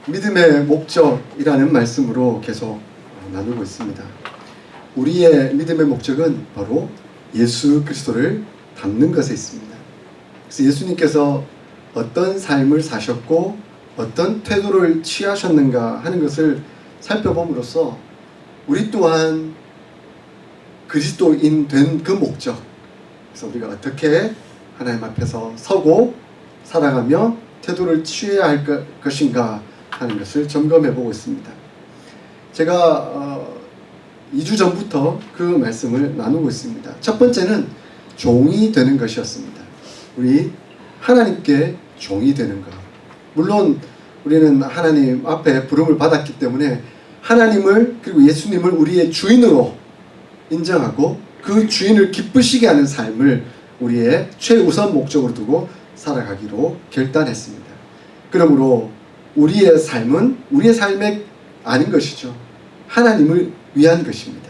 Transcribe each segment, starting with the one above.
믿음의 목적이라는 말씀으로 계속 나누고 있습니다. 우리의 믿음의 목적은 바로 예수 그리스도를 닮는 것에 있습니다. 그래서 예수님께서 어떤 삶을 사셨고 어떤 태도를 취하셨는가 하는 것을 살펴봄으로써 우리 또한 그리스도인 된 그 목적, 그래서 우리가 어떻게 하나님 앞에서 서고 살아가며 태도를 취해야 할 것인가 하는 것을 점검해 보고 있습니다. 제가 2주 전부터 그 말씀을 나누고 있습니다. 첫 번째는 종이 되는 것이었습니다. 우리 하나님께 종이 되는 것. 물론 우리는 하나님 앞에 부름을 받았기 때문에 하나님을 그리고 예수님을 우리의 주인으로 인정하고 그 주인을 기쁘시게 하는 삶을 우리의 최우선 목적으로 두고 살아가기로 결단했습니다. 그러므로 우리의 삶은 우리의 삶이 아닌 것이죠. 하나님을 위한 것입니다.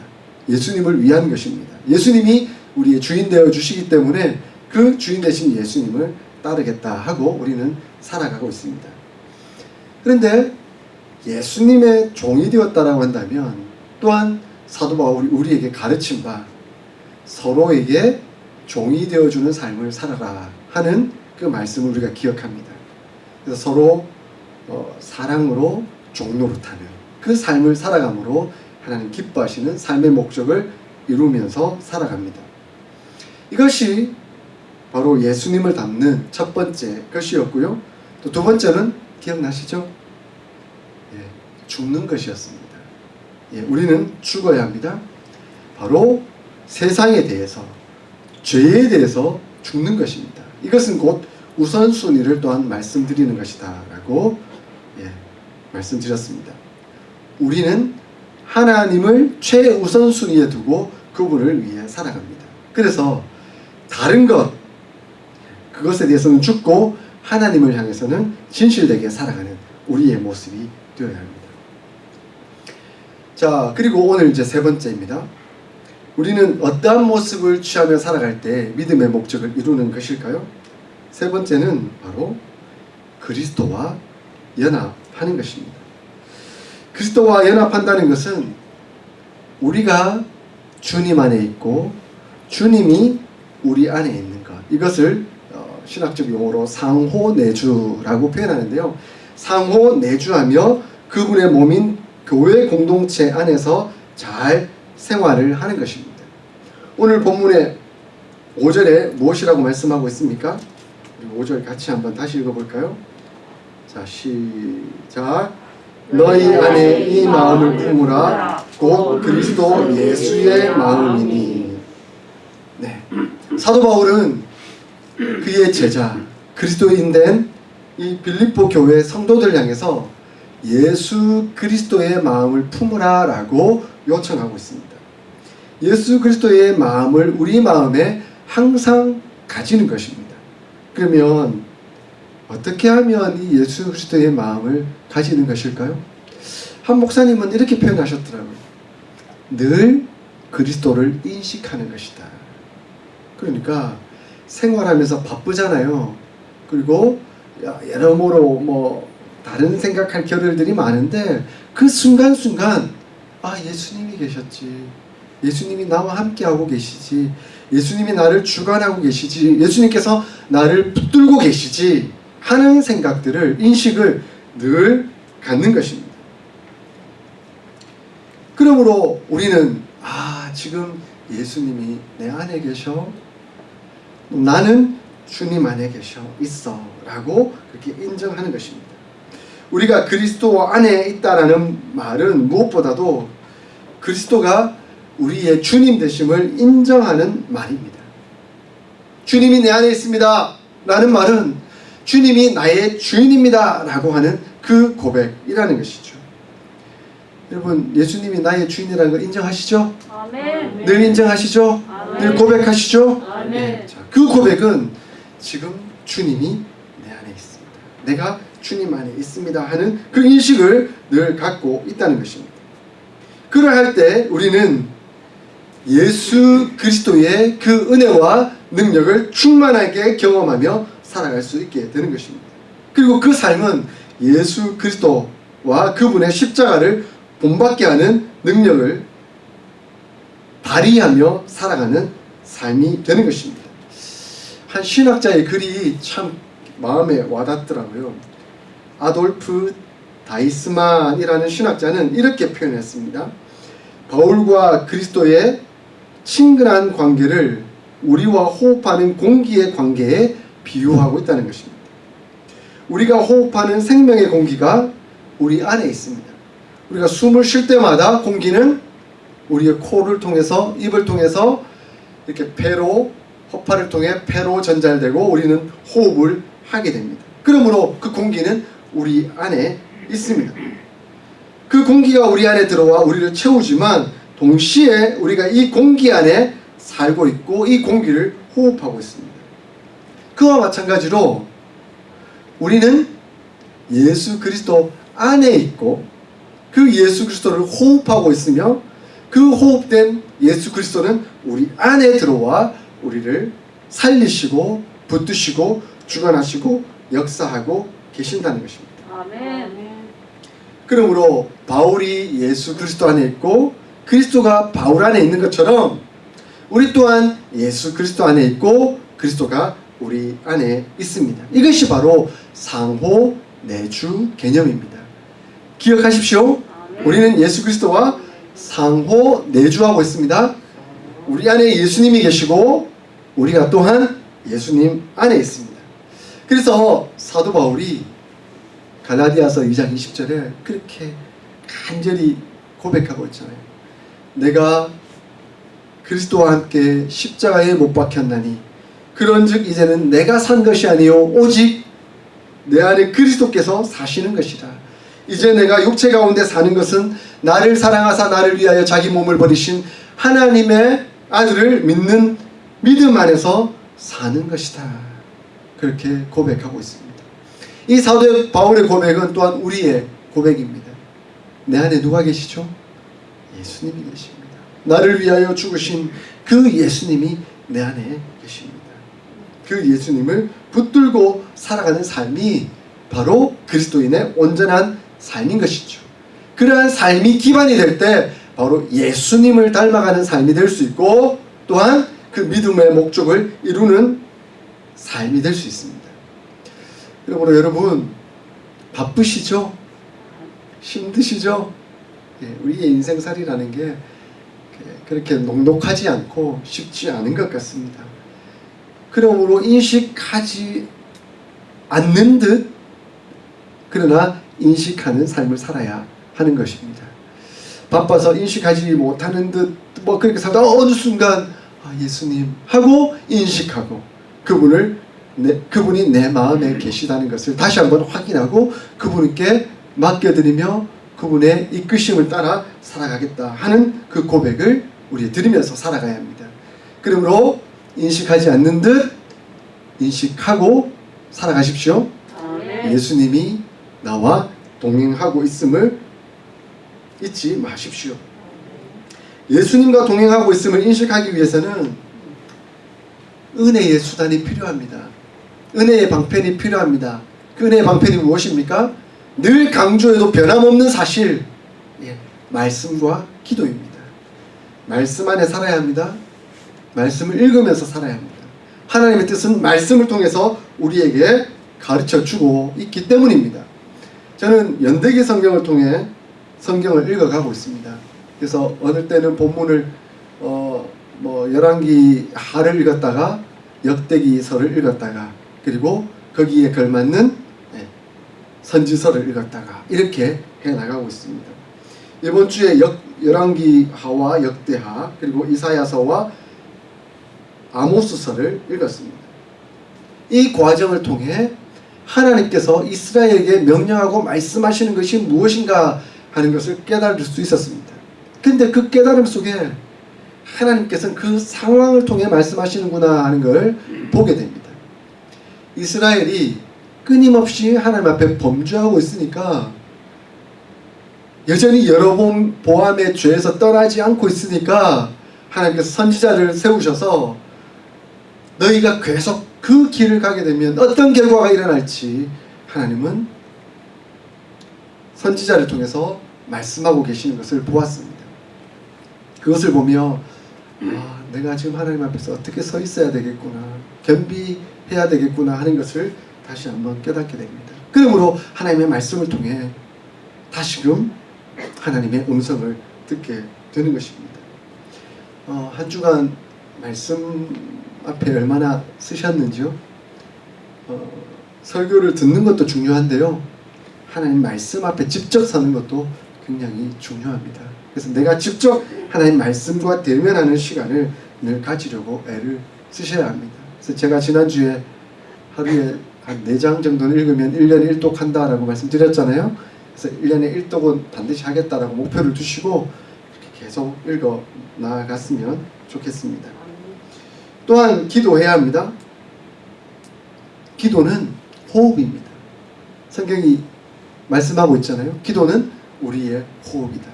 예수님을 위한 것입니다. 예수님이 우리의 주인 되어 주시기 때문에 그 주인 되신 예수님을 따르겠다 하고 우리는 살아가고 있습니다. 그런데 예수님의 종이 되었다라고 한다면 또한 사도 바울이 우리에게 가르친 바 서로에게 종이 되어주는 삶을 살아라 하는 그 말씀을 우리가 기억합니다. 그래서 서로 사랑으로 종노릇하는 그 삶을 살아감으로 하나님 기뻐하시는 삶의 목적을 이루면서 살아갑니다. 이것이 바로 예수님을 닮는 첫 번째 것이었고요. 또 두 번째는 기억나시죠? 죽는 것이었습니다. 우리는 죽어야 합니다. 바로 세상에 대해서, 죄에 대해서 죽는 것입니다. 이것은 곧 우선순위를 또한 말씀드리는 것이다 라고 말씀드렸습니다. 우리는 하나님을 최우선순위에 두고 그분을 위해 살아갑니다. 그래서 다른 것, 그것에 대해서는 죽고 하나님을 향해서는 진실되게 살아가는 우리의 모습이 되어야 합니다. 자, 그리고 오늘 이제 세 번째입니다. 우리는 어떠한 모습을 취하며 살아갈 때 믿음의 목적을 이루는 것일까요? 세 번째는 바로 그리스도와 연합하는 것입니다. 그리스도와 연합한다는 것은 우리가 주님 안에 있고 주님이 우리 안에 있는 것, 이것을 신학적 용어로 상호내주라고 표현하는데요. 상호내주하며 그분의 몸인 교회 공동체 안에서 잘 생활을 하는 것입니다. 오늘 본문의 5절에 무엇이라고 말씀하고 있습니까? 5절 같이 한번 다시 읽어볼까요? 자, 시작. 너희 안에 이 마음을 품으라. 곧 그리스도 예수의 마음이니. 네. 사도 바울은 그의 제자 그리스도인 된 이 빌립보 교회 성도들 향해서 예수 그리스도의 마음을 품으라 라고 요청하고 있습니다. 예수 그리스도의 마음을 우리 마음에 항상 가지는 것입니다. 그러면 어떻게 하면 이 예수 그리스도의 마음을 가지는 것일까요? 한 목사님은 이렇게 표현하셨더라고요. 늘 그리스도를 인식하는 것이다. 그러니까 생활하면서 바쁘잖아요. 그리고 여러모로 다른 생각할 겨를들이 많은데 그 순간순간 예수님이 계셨지, 예수님이 나와 함께하고 계시지, 예수님이 나를 주관하고 계시지, 예수님께서 나를 붙들고 계시지 하는 생각들을, 인식을 늘 갖는 것입니다. 그러므로 우리는 지금 예수님이 내 안에 계셔, 나는 주님 안에 계셔 있어 라고 그렇게 인정하는 것입니다. 우리가 그리스도 안에 있다라는 말은 무엇보다도 그리스도가 우리의 주님 되심을 인정하는 말입니다. 주님이 내 안에 있습니다 라는 말은 주님이 나의 주인입니다 라고 하는 그 고백이라는 것이죠. 여러분, 예수님이 나의 주인이라는 걸 인정하시죠? 아멘. 늘 인정하시죠? 아멘. 늘 고백하시죠? 아멘. 자, 그 고백은 지금 주님이 내 안에 있습니다, 내가 주님 안에 있습니다 하는 그 인식을 늘 갖고 있다는 것입니다. 그러할 때 우리는 예수 그리스도의 그 은혜와 능력을 충만하게 경험하며 살아갈 수 있게 되는 것입니다. 그리고 그 삶은 예수 그리스도 그리스도와 그분의 십자가를 본받게 하는 능력을 발휘하며 살아가는 삶이 되는 것입니다. 한 신학자의 글이 참 마음에 와닿더라고요. 아돌프 다이스만이라는 신학자는 이렇게 표현했습니다. 바울과 그리스도의 친근한 관계를 우리와 호흡하는 공기의 관계에 비유하고 있다는 것입니다. 우리가 호흡하는 생명의 공기가 우리 안에 있습니다. 우리가 숨을 쉴 때마다 공기는 우리의 코를 통해서, 입을 통해서 이렇게 폐로, 허파를 통해 폐로 전달되고 우리는 호흡을 하게 됩니다. 그러므로 그 공기는 우리 안에 있습니다. 그 공기가 우리 안에 들어와 우리를 채우지만 동시에 우리가 이 공기 안에 살고 있고 이 공기를 호흡하고 있습니다. 그와 마찬가지로 우리는 예수 그리스도 안에 있고 그 예수 그리스도를 호흡하고 있으며 그 호흡된 예수 그리스도는 우리 안에 들어와 우리를 살리시고 붙드시고 주관하시고 역사하고 계신다는 것입니다. 아멘. 그러므로 바울이 예수 그리스도 안에 있고 그리스도가 바울 안에 있는 것처럼 우리 또한 예수 그리스도 안에 있고 그리스도가 우리 안에 있습니다. 이것이 바로 상호 내주 개념입니다. 기억하십시오. 우리는 예수 그리스도와 상호 내주하고 있습니다. 우리 안에 예수님이 계시고 우리가 또한 예수님 안에 있습니다. 그래서 사도 바울이 갈라디아서 2장 20절에 그렇게 간절히 고백하고 있잖아요. 내가 그리스도와 함께 십자가에 못 박혔나니 그런즉 이제는 내가 산 것이 아니요 오직 내 안에 그리스도께서 사시는 것이라. 이제 내가 육체 가운데 사는 것은 나를 사랑하사 나를 위하여 자기 몸을 버리신 하나님의 아들을 믿는 믿음 안에서 사는 것이다. 그렇게 고백하고 있습니다. 이 사도 바울의 고백은 또한 우리의 고백입니다. 내 안에 누가 계시죠? 예수님이 계십니다. 나를 위하여 죽으신 그 예수님이 내 안에 계십니다. 그 예수님을 붙들고 살아가는 삶이 바로 그리스도인의 온전한 삶인 것이죠. 그러한 삶이 기반이 될 때 바로 예수님을 닮아가는 삶이 될 수 있고 또한 그 믿음의 목적을 이루는 삶이 될 수 있습니다. 그러므로 여러분 바쁘시죠? 힘드시죠? 우리의 인생살이라는 게 그렇게 녹록하지 않고 쉽지 않은 것 같습니다. 그러므로 인식하지 않는 듯 그러나 인식하는 삶을 살아야 하는 것입니다. 바빠서 인식하지 못하는 듯 뭐 그렇게 살다 어느 순간 예수님 하고 인식하고 그분이 내 마음에 계시다는 것을 다시 한번 확인하고 그분께 맡겨드리며 그분의 이끄심을 따라 살아가겠다 하는 그 고백을 우리 드리면서 살아가야 합니다. 그러므로 인식하지 않는 듯 인식하고 살아가십시오. 아멘. 예수님이 나와 동행하고 있음을 잊지 마십시오. 예수님과 동행하고 있음을 인식하기 위해서는 은혜의 수단이 필요합니다. 은혜의 방편이 필요합니다. 그 은혜의 방편이 무엇입니까? 늘 강조해도 변함없는 사실, 말씀과 기도입니다. 말씀 안에 살아야 합니다. 말씀을 읽으면서 살아야 합니다. 하나님의 뜻은 말씀을 통해서 우리에게 가르쳐주고 있기 때문입니다. 저는 연대기 성경을 통해 성경을 읽어가고 있습니다. 그래서 어느 때는 본문을 열왕기 하를 읽었다가 역대기서를 읽었다가 그리고 거기에 걸맞는 선지서를 읽었다가 이렇게 해나가고 있습니다. 이번 주에 열왕기 하와 역대하 그리고 이사야서와 아모스서를 읽었습니다. 이 과정을 통해 하나님께서 이스라엘에게 명령하고 말씀하시는 것이 무엇인가 하는 것을 깨달을 수 있었습니다. 근데 그 깨달음 속에 하나님께서는 그 상황을 통해 말씀하시는구나 하는 걸 보게 됩니다. 이스라엘이 끊임없이 하나님 앞에 범죄하고 있으니까 여전히 여로보암의 죄에서 떠나지 않고 있으니까 하나님께서 선지자를 세우셔서 너희가 계속 그 길을 가게 되면 어떤 결과가 일어날지 하나님은 선지자를 통해서 말씀하고 계시는 것을 보았습니다. 그것을 보며 내가 지금 하나님 앞에서 어떻게 서 있어야 되겠구나, 겸비해야 되겠구나 하는 것을 다시 한번 깨닫게 됩니다. 그러므로 하나님의 말씀을 통해 다시금 하나님의 음성을 듣게 되는 것입니다. 한 주간 말씀 앞에 얼마나 쓰셨는지요? 설교를 듣는 것도 중요한데요, 하나님 말씀 앞에 직접 서는 것도 굉장히 중요합니다. 그래서 내가 직접 하나님 말씀과 대면하는 시간을 늘 가지려고 애를 쓰셔야 합니다. 그래서 제가 지난주에 하루에 한 4장 정도는 읽으면 1년에 1독 한다라고 말씀드렸잖아요. 그래서 1년에 1독은 반드시 하겠다라고 목표를 두시고 이렇게 계속 읽어 나아갔으면 좋겠습니다. 또한 기도해야 합니다. 기도는 호흡입니다. 성경이 말씀하고 있잖아요. 기도는 우리의 호흡이다.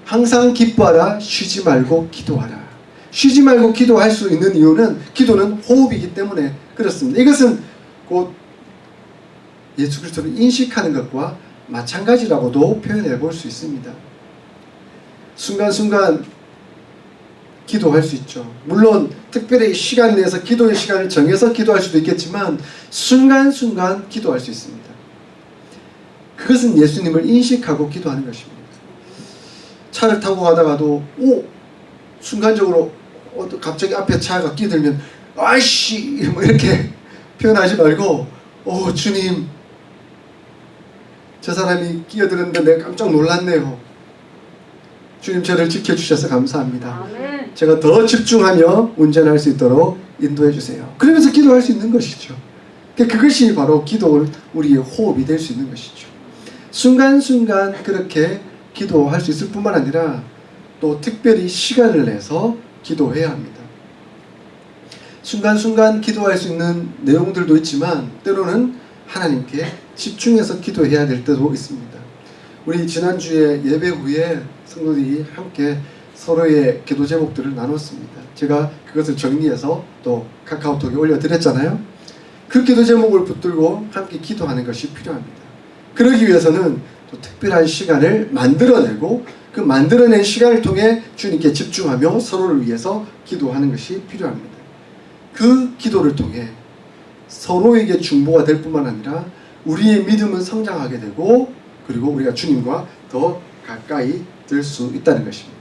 항상 기뻐하라, 쉬지 말고 기도하라. 쉬지 말고 기도할 수 있는 이유는 기도는 호흡이기 때문에 그렇습니다. 이것은 곧 예수 그리스도를 인식하는 것과 마찬가지라고도 표현해 볼 수 있습니다. 순간순간 기도할 수 있죠. 물론 특별히 시간 내에서 기도의 시간을 정해서 기도할 수도 있겠지만 순간순간 기도할 수 있습니다. 그것은 예수님을 인식하고 기도하는 것입니다. 차를 타고 가다가도 순간적으로 갑자기 앞에 차가 끼들면 아이씨 뭐 이렇게 표현하지 말고 주님, 저 사람이 끼어들었는데 내가 깜짝 놀랐네요. 주님, 저를 지켜주셔서 감사합니다. 아멘. 제가 더 집중하며 운전할 수 있도록 인도해 주세요. 그러면서 기도할 수 있는 것이죠. 그것이 바로 기도를 우리의 호흡이 될 수 있는 것이죠. 순간순간 그렇게 기도할 수 있을 뿐만 아니라 또 특별히 시간을 내서 기도해야 합니다. 순간순간 기도할 수 있는 내용들도 있지만 때로는 하나님께 집중해서 기도해야 될 때도 있습니다. 우리 지난주에 예배 후에 성도들이 함께 서로의 기도 제목들을 나눴습니다. 제가 그것을 정리해서 또 카카오톡에 올려드렸잖아요. 그 기도 제목을 붙들고 함께 기도하는 것이 필요합니다. 그러기 위해서는 또 특별한 시간을 만들어내고 그 만들어낸 시간을 통해 주님께 집중하며 서로를 위해서 기도하는 것이 필요합니다. 그 기도를 통해 서로에게 중보가 될 뿐만 아니라 우리의 믿음은 성장하게 되고 그리고 우리가 주님과 더 가까이 될 수 있다는 것입니다.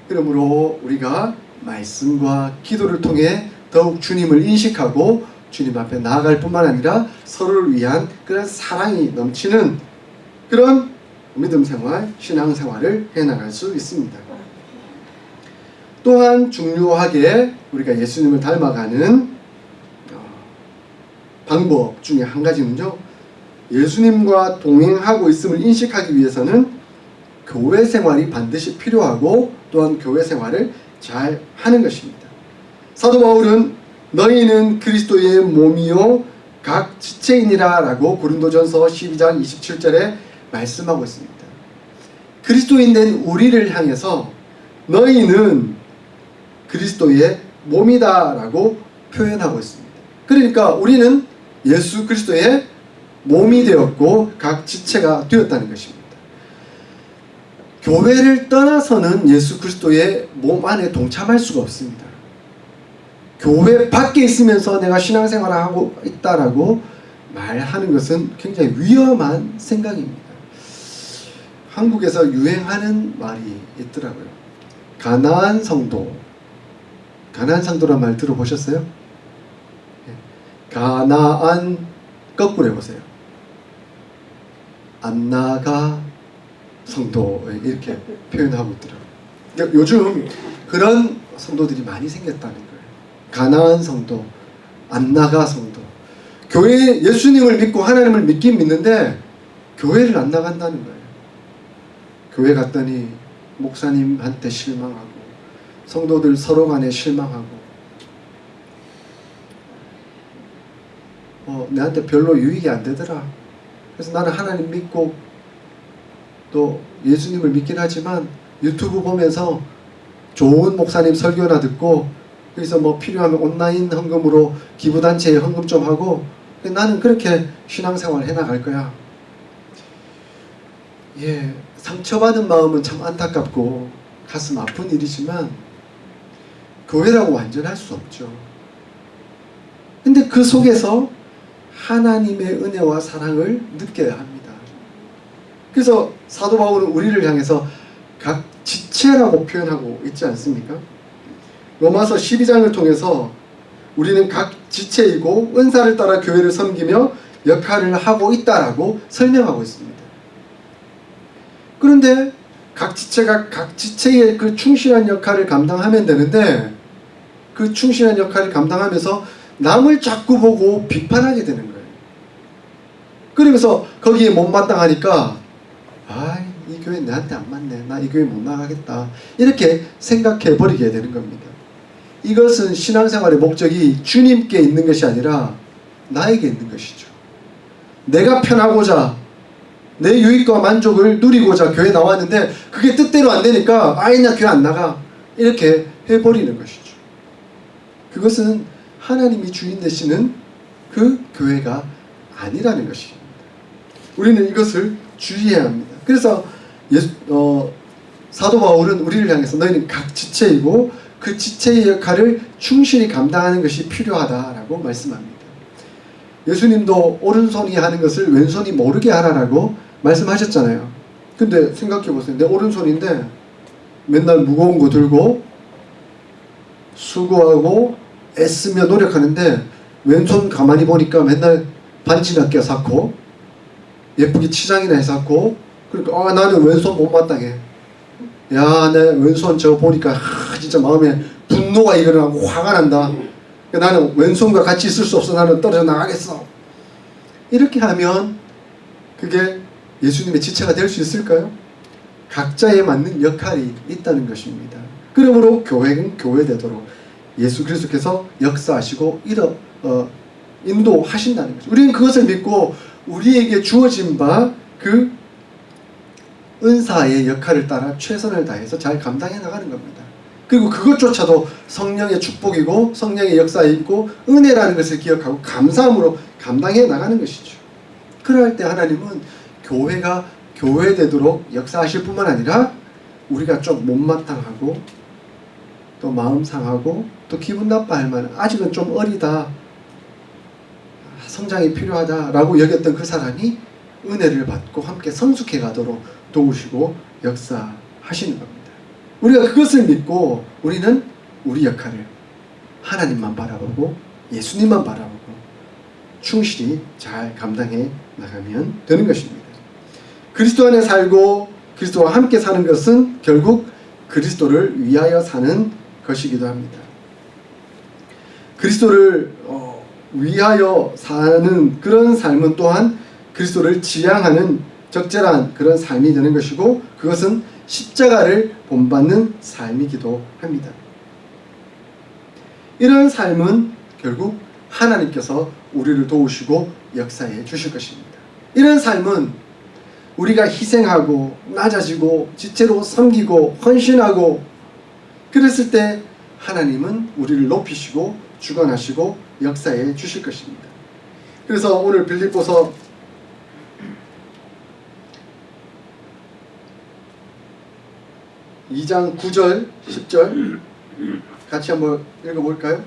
그러므로 우리가 말씀과 기도를 통해 더욱 주님을 인식하고 주님 앞에 나아갈 뿐만 아니라 서로를 위한 그런 사랑이 넘치는 그런 믿음 생활, 신앙 생활을 해나갈 수 있습니다. 또한 중요하게 우리가 예수님을 닮아가는 방법 중에 한 가지는요, 예수님과 동행하고 있음을 인식하기 위해서는 교회 생활이 반드시 필요하고 또한 교회 생활을 잘 하는 것입니다. 사도 바울은 너희는 그리스도의 몸이요 각 지체이니라 라고 고린도전서 12장 27절에 말씀하고 있습니다. 그리스도인 된 우리를 향해서 너희는 그리스도의 몸이다 라고 표현하고 있습니다. 그러니까 우리는 예수 그리스도의 몸이 되었고 각 지체가 되었다는 것입니다. 교회를 떠나서는 예수 그리스도의 몸 안에 동참할 수가 없습니다. 교회 밖에 있으면서 내가 신앙생활을 하고 있다라고 말하는 것은 굉장히 위험한 생각입니다. 한국에서 유행하는 말이 있더라고요. 가나안 성도. 가나안 성도란 말 들어보셨어요? 가나안 거꾸로 해보세요. 안 나가 성도 이렇게 표현하고 있더라고요. 그러니까 요즘 그런 성도들이 많이 생겼다는 거예요. 가나안 성도, 안 나가 성도. 교회 예수님을 믿고 하나님을 믿긴 믿는데 교회를 안 나간다는 거예요. 교회 갔더니 목사님한테 실망하고 성도들 서로 간에 실망하고 내한테 별로 유익이 안 되더라. 그래서 나는 하나님 믿고 또 예수님을 믿긴 하지만 유튜브 보면서 좋은 목사님 설교나 듣고 그래서 뭐 필요하면 온라인 헌금으로 기부단체에 헌금 좀 하고 나는 그렇게 신앙생활 해나갈 거야. 상처받은 마음은 참 안타깝고 가슴 아픈 일이지만 교회라고 완전할 수 없죠. 근데 그 속에서 하나님의 은혜와 사랑을 느껴야 합니다. 그래서 사도 바울은 우리를 향해서 각 지체라고 표현하고 있지 않습니까? 로마서 12장을 통해서 우리는 각 지체이고 은사를 따라 교회를 섬기며 역할을 하고 있다라고 설명하고 있습니다. 그런데 각 지체가 각 지체의 그 충실한 역할을 감당하면 되는데 그 충실한 역할을 감당하면서 남을 자꾸 보고 비판하게 되는 거예요. 그러면서 거기에 못마땅하니까 이 교회 나한테 안 맞네, 나 이 교회 못 나가겠다, 이렇게 생각해 버리게 되는 겁니다. 이것은 신앙생활의 목적이 주님께 있는 것이 아니라 나에게 있는 것이죠. 내가 편하고자 내 유익과 만족을 누리고자 교회 나왔는데 그게 뜻대로 안 되니까 나 교회 안 나가, 이렇게 해버리는 것이죠. 그것은 하나님이 주인 되시는 그 교회가 아니라는 것입니다. 우리는 이것을 주의해야 합니다. 그래서 사도 바울은 우리를 향해서 너희는 각 지체이고 그 지체의 역할을 충실히 감당하는 것이 필요하다라고 말씀합니다. 예수님도 오른손이 하는 것을 왼손이 모르게 하라라고 말씀하셨잖아요. 근데 생각해 보세요. 내 오른손인데 맨날 무거운 거 들고 수고하고 애쓰며 노력하는데 왼손 가만히 보니까 맨날 반지나 껴사고 예쁘게 치장이나 해사고, 그러니까 나는 왼손 못마땅해. 내 왼손 저거 보니까 진짜 마음에 분노가 일어나고 화가 난다. 나는 왼손과 같이 있을 수 없어. 나는 떨어져 나가겠어. 이렇게 하면 그게 예수님의 지체가 될 수 있을까요? 각자에 맞는 역할이 있다는 것입니다. 그러므로 교회는 교회되도록 예수 그리스도께서 역사하시고 인도하신다는 거죠. 우리는 그것을 믿고 우리에게 주어진 바 그 은사의 역할을 따라 최선을 다해서 잘 감당해 나가는 겁니다. 그리고 그것조차도 성령의 축복이고 성령의 역사이고 은혜라는 것을 기억하고 감사함으로 감당해 나가는 것이죠. 그럴 때 하나님은 교회가 교회되도록 역사하실 뿐만 아니라 우리가 좀 못마땅하고 또 마음 상하고 또 기분 나빠할 만한, 아직은 좀 어리다, 성장이 필요하다라고 여겼던 그 사람이 은혜를 받고 함께 성숙해 가도록 도우시고 역사하시는 겁니다. 우리가 그것을 믿고 우리는 우리 역할을 하나님만 바라보고 예수님만 바라보고 충실히 잘 감당해 나가면 되는 것입니다. 그리스도 안에 살고 그리스도와 함께 사는 것은 결국 그리스도를 위하여 사는 것이기도 합니다. 그리스도를 위하여 사는 그런 삶은 또한 그리스도를 지향하는 적절한 그런 삶이 되는 것이고, 그것은 십자가를 본받는 삶이기도 합니다. 이런 삶은 결국 하나님께서 우리를 도우시고 역사해 주실 것입니다. 이런 삶은 우리가 희생하고 낮아지고 지체로 섬기고 헌신하고 그랬을 때 하나님은 우리를 높이시고 주관하시고 역사해 주실 것입니다. 그래서 오늘 빌립보서 2장 9절 10절 같이 한번 읽어볼까요?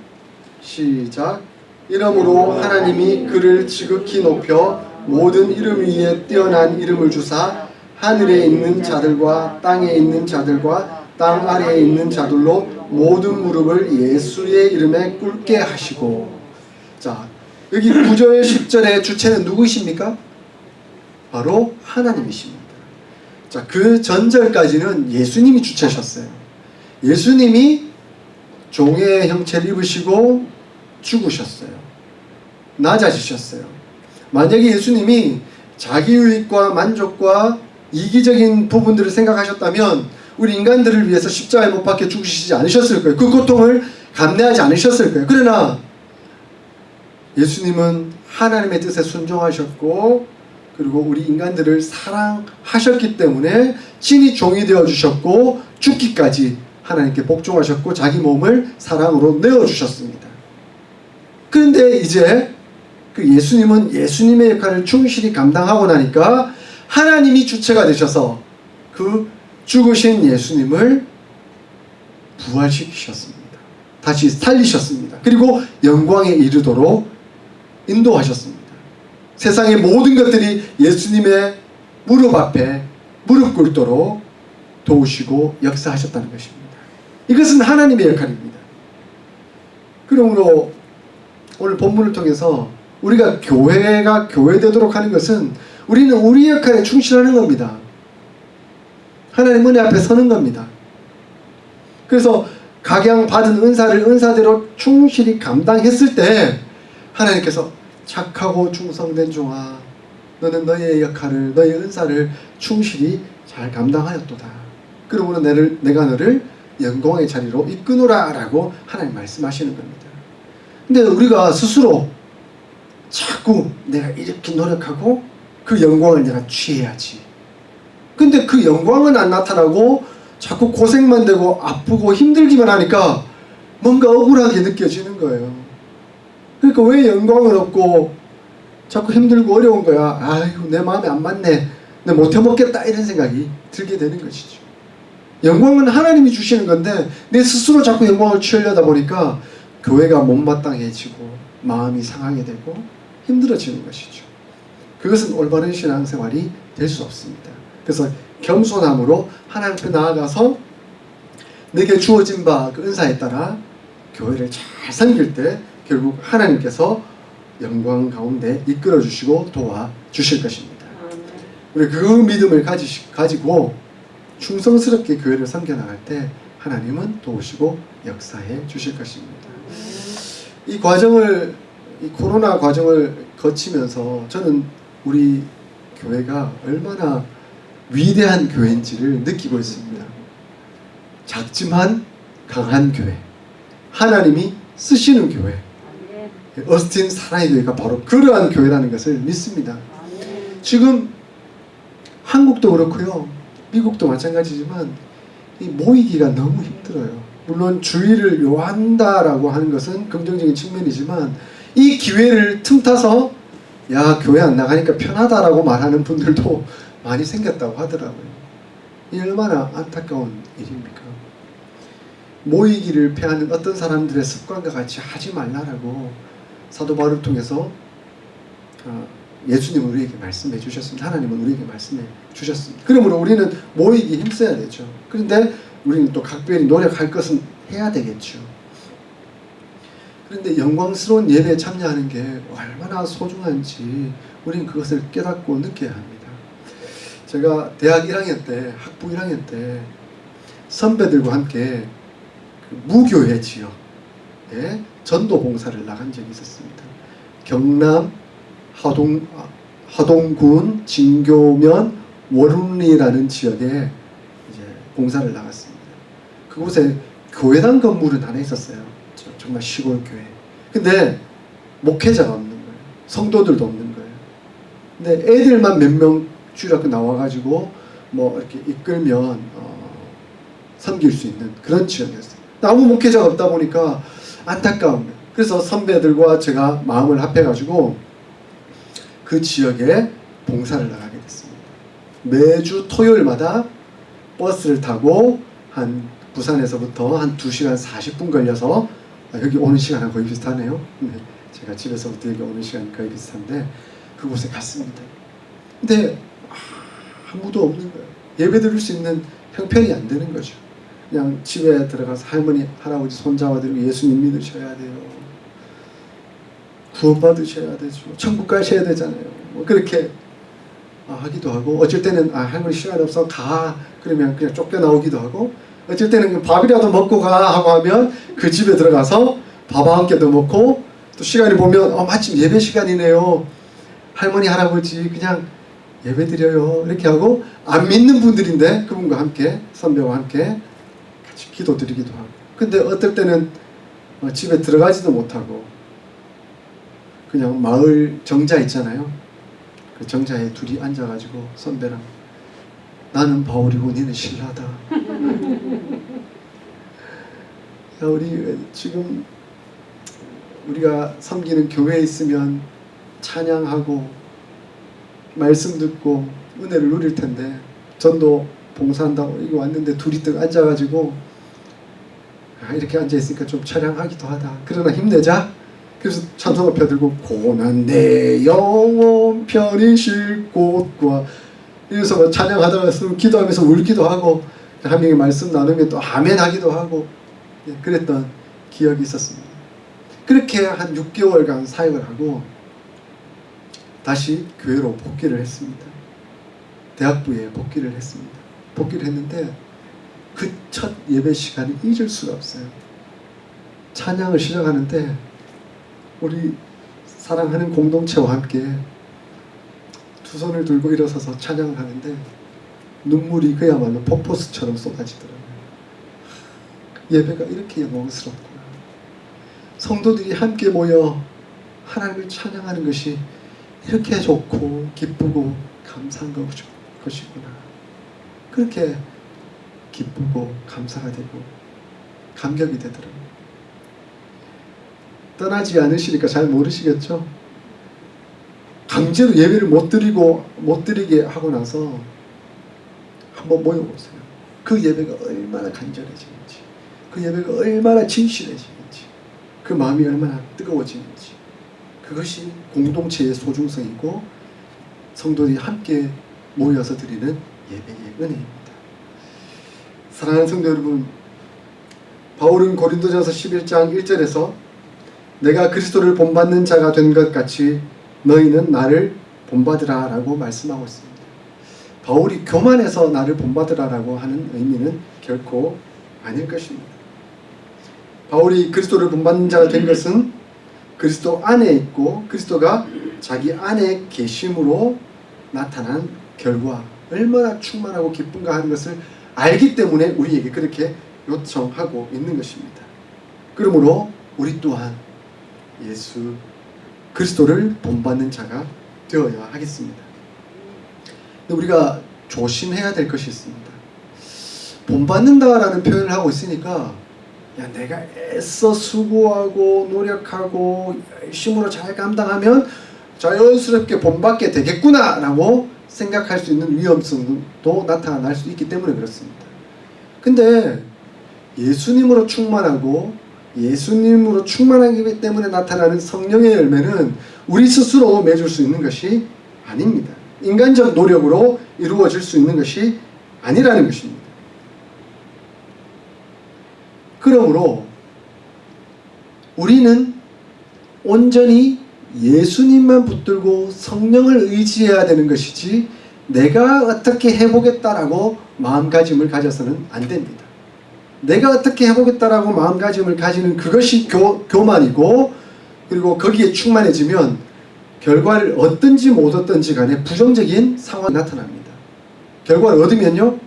시작. 이러므로 하나님이 그를 지극히 높여 모든 이름 위에 뛰어난 이름을 주사 하늘에 있는 자들과 땅에 있는 자들과 땅 아래에 있는 자들로 모든 무릎을 예수의 이름에 꿇게 하시고. 자, 여기 9절 10절의 주체는 누구이십니까? 바로 하나님이십니다. 자, 그 전절까지는 예수님이 주체셨어요. 예수님이 종의 형체를 입으시고 죽으셨어요. 낮아지셨어요. 만약에 예수님이 자기 유익과 만족과 이기적인 부분들을 생각하셨다면 우리 인간들을 위해서 십자가에 못 박혀 죽으시지 않으셨을 거예요. 그 고통을 감내하지 않으셨을 거예요. 그러나 예수님은 하나님의 뜻에 순종하셨고 그리고 우리 인간들을 사랑하셨기 때문에 친히 종이 되어주셨고 죽기까지 하나님께 복종하셨고 자기 몸을 사랑으로 내어주셨습니다. 그런데 이제 그 예수님은 예수님의 역할을 충실히 감당하고 나니까 하나님이 주체가 되셔서 그 죽으신 예수님을 부활시키셨습니다. 다시 살리셨습니다. 그리고 영광에 이르도록 인도하셨습니다. 세상의 모든 것들이 예수님의 무릎 앞에 무릎 꿇도록 도우시고 역사하셨다는 것입니다. 이것은 하나님의 역할입니다. 그러므로 오늘 본문을 통해서 우리가 교회가 교회되도록 하는 것은 우리는 우리 역할에 충실하는 겁니다. 하나님 은혜 앞에 서는 겁니다. 그래서 각양 받은 은사를 은사대로 충실히 감당했을 때 하나님께서 착하고 충성된 종아, 너는 너의 역할을, 너의 은사를 충실히 잘 감당하였도다. 그러므로 내가 너를 영광의 자리로 이끄노라 라고 하나님 말씀하시는 겁니다. 근데 우리가 스스로 자꾸 내가 이렇게 노력하고 그 영광을 내가 취해야지. 근데 그 영광은 안 나타나고 자꾸 고생만 되고 아프고 힘들기만 하니까 뭔가 억울하게 느껴지는 거예요. 그러니까 왜 영광은 없고 자꾸 힘들고 어려운 거야. 아이고 내 마음에 안 맞네. 내 못해먹겠다 이런 생각이 들게 되는 것이죠. 영광은 하나님이 주시는 건데 내 스스로 자꾸 영광을 취하려다 보니까 교회가 못마땅해지고 마음이 상하게 되고 힘들어지는 것이죠. 그것은 올바른 신앙생활이 될 수 없습니다. 그래서 겸손함으로 하나님 앞에 나아가서 내게 주어진 바 그 은사에 따라 교회를 잘 섬길 때 결국 하나님께서 영광 가운데 이끌어 주시고 도와 주실 것입니다. 우리 그 믿음을 가지고 충성스럽게 교회를 섬겨나갈 때 하나님은 도우시고 역사해 주실 것입니다. 이 과정을, 이 코로나 과정을 거치면서 저는 우리 교회가 얼마나 위대한 교회인지를 느끼고 있습니다. 작지만 강한 교회, 하나님이 쓰시는 교회, 어스틴 사랑의 교회가 바로 그러한 교회라는 것을 믿습니다. 지금 한국도 그렇고요, 미국도 마찬가지지만 이 모이기가 너무 힘들어요. 물론 주의를 요한다라고 하는 것은 긍정적인 측면이지만 이 기회를 틈타서 야 교회 안 나가니까 편하다라고 말하는 분들도 많이 생겼다고 하더라고요. 이 얼마나 안타까운 일입니까? 모이기를 패하는 어떤 사람들의 습관과 같이 하지 말라라고 사도 바울을 통해서 예수님은 우리에게 말씀해 주셨습니다. 하나님은 우리에게 말씀해 주셨습니다. 그러므로 우리는 모이기 힘써야 되죠. 그런데 우리는 또 각별히 노력할 것은 해야 되겠죠. 그런데 영광스러운 예배에 참여하는 게 얼마나 소중한지 우리는 그것을 깨닫고 느껴야 합니다. 제가 대학 1학년 때, 학부 1학년 때 선배들과 함께 그 무교회 지역에 전도 봉사를 나간 적이 있었습니다. 경남 하동군 진교면 월운리라는 지역에 이제 봉사를 나갔습니다. 그곳에 교회당 건물은 하나 있었어요. 정말 시골 교회. 근데 목회자가 없는 거예요. 성도들도 없는 거예요. 근데 애들만 몇 명 줄여서 나와가지고 뭐 이렇게 이끌면 섬길 수 있는 그런 지역이었어요. 아무 목회자가 없다 보니까 안타까운 거예요. 그래서 선배들과 제가 마음을 합해가지고 그 지역에 봉사를 나가게 됐습니다. 매주 토요일마다 버스를 타고 한 부산에서부터 한 2시간 40분 걸려서 여기 오는 시간하고 거의 비슷하네요. 제가 집에서부터 여기 오는 시간이 거의 비슷한데 그곳에 갔습니다. 근데 아무도 없는 거예요. 예배 드릴 수 있는 형편이 안 되는 거죠. 그냥 집에 들어가서 할머니, 할아버지 손잡아드리고 예수님 믿으셔야 돼요. 구원받으셔야 되죠. 천국 가셔야 되잖아요. 뭐 그렇게 하기도 하고 어쩔 때는 할머니 시간 없어 가 그러면 그냥 쫓겨나오기도 하고 어쩔 때는 밥이라도 먹고 가 하고 하면 그 집에 들어가서 밥 한 끼 더 먹고 또 시간이 보면 마침 예배 시간이네요. 할머니 할아버지 그냥 예배 드려요 이렇게 하고 안 믿는 분들인데 그분과 함께 선배와 함께 같이 기도 드리기도 하고 근데 어떨 때는 집에 들어가지도 못하고 그냥 마을 정자 있잖아요. 그 정자에 둘이 앉아가지고 선배랑 나는 바울이고 니는 신라다. 야, 우리 지금 우리가 섬기는 교회에 있으면 찬양하고 말씀 듣고 은혜를 누릴 텐데 전도 봉사한다고 이거 왔는데 둘이 딱 앉아가지고 이렇게 앉아있으니까 좀 처량하기도 하다. 그러나 힘내자. 그래서 찬송을 펴들고 고난 내 영혼 편히 쉴 곳과 이래서 찬양하다가 기도하면서 울기도 하고 한 명이 말씀 나누면 또 아멘 하기도 하고 그랬던 기억이 있었습니다. 그렇게 한 6개월간 사역을 하고 다시 교회로 복귀를 했습니다. 대학부에 복귀를 했습니다. 복귀를 했는데 그 첫 예배 시간을 잊을 수가 없어요. 찬양을 시작하는데 우리 사랑하는 공동체와 함께 두 손을 들고 일어서서 찬양을 하는데 눈물이 그야말로 폭포수처럼 쏟아지더라고요. 예배가 이렇게 영광스럽구나. 성도들이 함께 모여 하나님을 찬양하는 것이 이렇게 좋고 기쁘고 감사한 것이구나. 그렇게 기쁘고 감사가 되고 감격이 되더라고요. 떠나지 않으시니까 잘 모르시겠죠? 강제로 예배를 못 드리게 하고 나서 한번 모여보세요. 그 예배가 얼마나 간절해지는지, 그 예배가 얼마나 진실해지는지, 그 마음이 얼마나 뜨거워지는지, 그것이 공동체의 소중성이고 성도들이 함께 모여서 드리는 예배의 은혜입니다. 사랑하는 성도 여러분, 바울은 고린도전서 11장 1절에서 내가 그리스도를 본받는 자가 된 것 같이 너희는 나를 본받으라 라고 말씀하고 있습니다. 바울이 교만해서 나를 본받으라 라고 하는 의미는 결코 아닐 것입니다. 바울이 그리스도를 본받는 자가 된 것은 그리스도 안에 있고 그리스도가 자기 안에 계심으로 나타난 결과, 얼마나 충만하고 기쁜가 하는 것을 알기 때문에 우리에게 그렇게 요청하고 있는 것입니다. 그러므로 우리 또한 예수 그리스도를 본받는 자가 되어야 하겠습니다. 근데 우리가 조심해야 될 것이 있습니다. 본받는다라는 표현을 하고 있으니까 야, 내가 애써 수고하고 노력하고 열심으로 잘 감당하면 자연스럽게 본받게 되겠구나 라고 생각할 수 있는 위험성도 나타날 수 있기 때문에 그렇습니다. 근데 예수님으로 충만하고 예수님으로 충만하기 때문에 나타나는 성령의 열매는 우리 스스로 맺을 수 있는 것이 아닙니다. 인간적 노력으로 이루어질 수 있는 것이 아니라는 것입니다. 그러므로 우리는 온전히 예수님만 붙들고 성령을 의지해야 되는 것이지 내가 어떻게 해보겠다라고 마음가짐을 가져서는 안 됩니다. 내가 어떻게 해보겠다라고 마음가짐을 가지는 그것이 교만이고, 그리고 거기에 충만해지면 결과를 얻든지 못 얻든지 간에 부정적인 상황이 나타납니다. 결과를 얻으면요,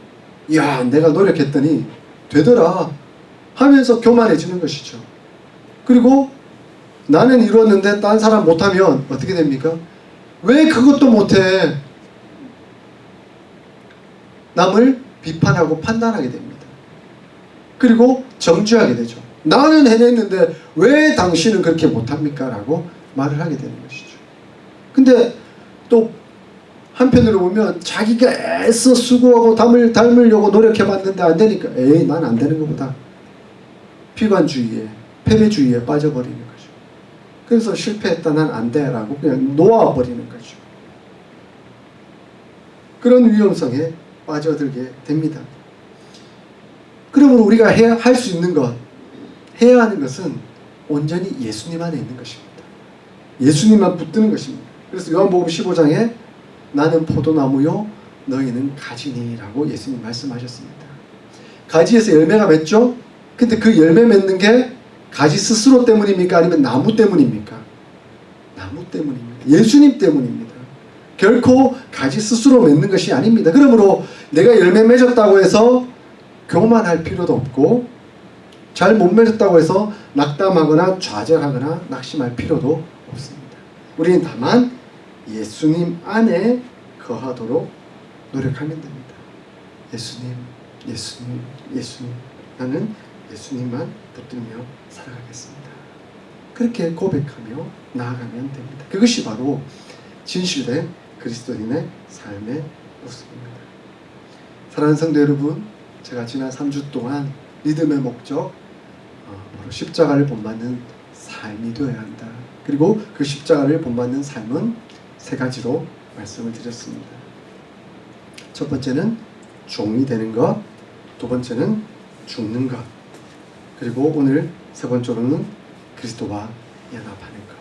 야, 내가 노력했더니 되더라 하면서 교만해지는 것이죠. 그리고 나는 이루었는데 딴 사람 못하면 어떻게 됩니까? 왜 그것도 못해? 남을 비판하고 판단하게 됩니다. 그리고 정죄하게 되죠. 나는 해냈는데 왜 당신은 그렇게 못합니까? 라고 말을 하게 되는 것이죠. 근데 또 한편으로 보면 자기가 애써 수고하고 닮으려고 노력해봤는데 안 되니까 에이, 난 안 되는 것보다 비관주의에, 패배주의에 빠져버리는 거죠. 그래서 실패했다, 난 안 돼 라고 그냥 놓아버리는 거죠. 그런 위험성에 빠져들게 됩니다. 그러므로 우리가 할 수 있는 것, 해야 하는 것은 온전히 예수님 안에 있는 것입니다. 예수님만 붙드는 것입니다. 그래서 요한복음 15장에 나는 포도나무요 너희는 가지니 라고 예수님 말씀하셨습니다. 가지에서 열매가 맺죠? 근데 그 열매 맺는 게 가지 스스로 때문입니까? 아니면 나무 때문입니까? 나무 때문입니다. 예수님 때문입니다. 결코 가지 스스로 맺는 것이 아닙니다. 그러므로 내가 열매 맺었다고 해서 교만할 필요도 없고, 잘 못 맺었다고 해서 낙담하거나 좌절하거나 낙심할 필요도 없습니다. 우리는 다만 예수님 안에 거하도록 노력하면 됩니다. 예수님, 예수님, 예수님. 나는 예수님만 붙들며 살아가겠습니다. 그렇게 고백하며 나아가면 됩니다. 그것이 바로 진실된 그리스도인의 삶의 모습입니다. 사랑하는 성도 여러분, 제가 지난 3주 동안 믿음의 목적, 바로 십자가를 본받는 삶이 되어야 한다. 그리고 그 십자가를 본받는 삶은 세 가지로 말씀을 드렸습니다. 첫 번째는 종이 되는 것, 두 번째는 죽는 것, 그리고 오늘 세 번째로는 그리스도와 연합하는 것.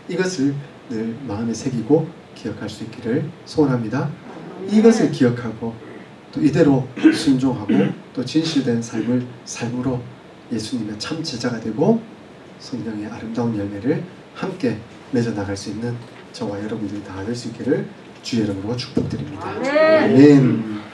이것을 늘 마음에 새기고 기억할 수 있기를 소원합니다. 이것을 기억하고 또 이대로 순종하고 또 진실된 삶으로 예수님의 참 제자가 되고 성령의 아름다운 열매를 함께 맺어 나갈 수 있는 저와 여러분들이 다 될 수 있기를 주의 이름으로 축복드립니다. 아멘.